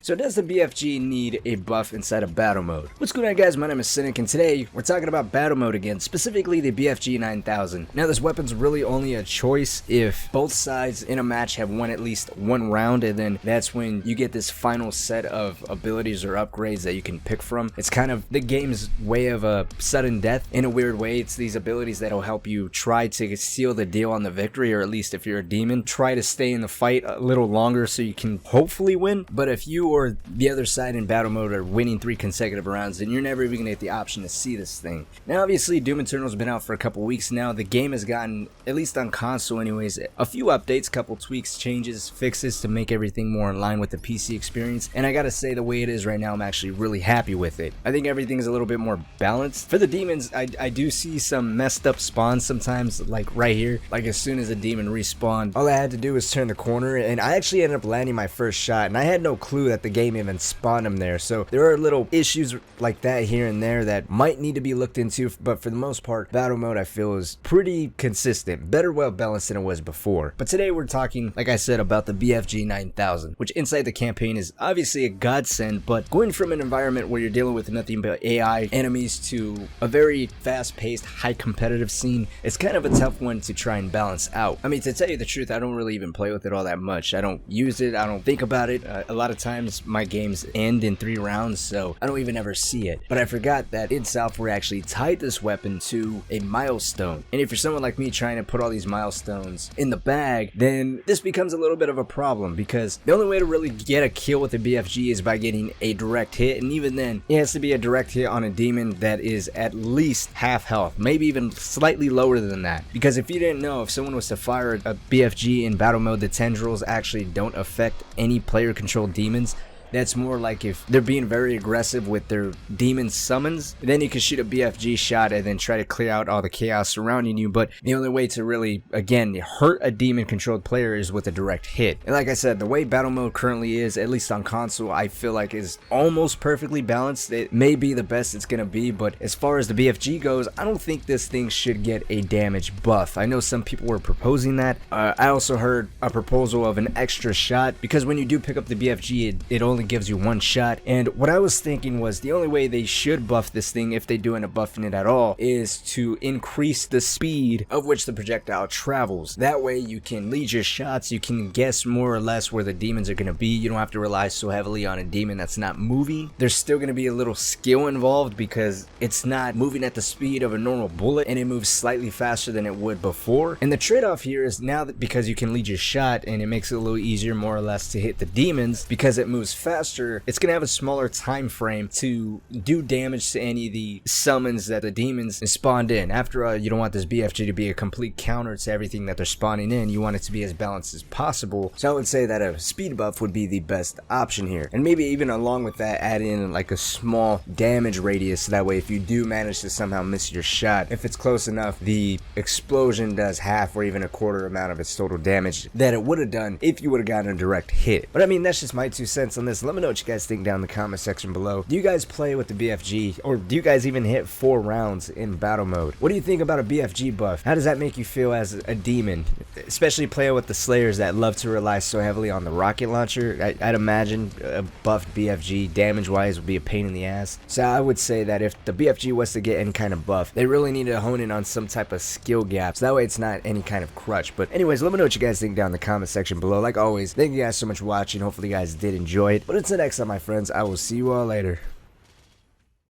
So does the BFG need a buff inside of battle mode? What's going on, guys? My name is Cynic, and today we're talking about battle mode again, specifically the BFG 9000. Now this weapon's really only a choice if both sides in a match have won at least one round, and then that's when you get this final set of abilities or upgrades that you can pick from. It's kind of the game's way of a sudden death in a weird way. It's these abilities that'll help you try to seal the deal on the victory, or at least if you're a demon, try to stay in the fight a little longer so you can hopefully win. But if you or the other side in battle mode are winning 3 consecutive rounds, then you're never even gonna get the option to see this thing. Now obviously Doom Eternal's been out for a couple weeks now. The game has gotten, at least on console anyways, a few updates, couple tweaks, changes, fixes to make everything more in line with the PC experience, and I gotta say the way it is right now, I'm actually really happy with it. I think everything's a little bit more balanced. For the demons, I do see some messed up spawns sometimes, like right here. Like as soon as a demon respawned, all I had to do was turn the corner, and I actually ended up landing my first shot, and I had no clue that the game even spawned him there. So there are little issues like that here and there that might need to be looked into, but for the most part, battle mode I feel is pretty consistent, better well balanced than it was before. But today we're talking, like I said, about the BFG 9000, which inside the campaign is obviously a godsend, but going from an environment where you're dealing with nothing but AI enemies to a very fast-paced, high competitive scene, it's kind of a tough one to try and balance out. I mean, to tell you the truth, I don't really even play with it all that much. I don't use it, I don't think about it. A lot of times my games end in 3 rounds, so I don't even ever see it. But I forgot that id Software actually tied this weapon to a milestone, and if you're someone like me trying to put all these milestones in the bag, then this becomes a little bit of a problem, because the only way to really get a kill with the BFG is by getting a direct hit, and even then it has to be a direct hit on a demon that is at least half health, maybe even slightly lower than that. Because if you didn't know, if someone was to fire a BFG in battle mode, the tendrils actually don't affect any player controlled demons. That's more like if they're being very aggressive with their demon summons, then you can shoot a BFG shot and then try to clear out all the chaos surrounding you. But the only way to really, again, hurt a demon controlled player is with a direct hit. And like I said, the way battle mode currently is, at least on console, I feel like is almost perfectly balanced. It may be the best it's gonna be, but as far as the BFG goes, I don't think this thing should get a damage buff. I know some people were proposing that. I also heard a proposal of an extra shot, because when you do pick up the BFG, it only gives you 1 shot. And what I was thinking was the only way they should buff this thing, if they do end up buffing it at all, is to increase the speed of which the projectile travels. That way you can lead your shots, you can guess more or less where the demons are going to be. You don't have to rely so heavily on a demon that's not moving. There's still going to be a little skill involved, because it's not moving at the speed of a normal bullet, and it moves slightly faster than it would before. And the trade-off here is now that because you can lead your shot, and it makes it a little easier more or less to hit the demons, because it moves faster, it's gonna have a smaller time frame to do damage to any of the summons that the demons spawned in. After all, you don't want this BFG to be a complete counter to everything that they're spawning in. You want it to be as balanced as possible. So I would say that a speed buff would be the best option here, and maybe even along with that, add in like a small damage radius, so that way if you do manage to somehow miss your shot, if it's close enough, the explosion does half or even a quarter amount of its total damage that it would have done if you would have gotten a direct hit. But I mean, that's just my 2 cents on this. Let me know what you guys think down in the comment section below. Do you guys play with the BFG, or do you guys even hit 4 rounds in battle mode? What do you think about a BFG buff? How does that make you feel as a demon, especially playing with the slayers that love to rely so heavily on the rocket launcher? I'd imagine a buffed BFG damage wise would be a pain in the ass. So I would say that if the BFG was to get any kind of buff, they really need to hone in on some type of skill gap, so that way it's not any kind of crutch. But anyways, let me know what you guys think down in the comment section below. Like always, thank you guys so much for watching. Hopefully you guys did enjoy it. But until next time, my friends, I will see you all later.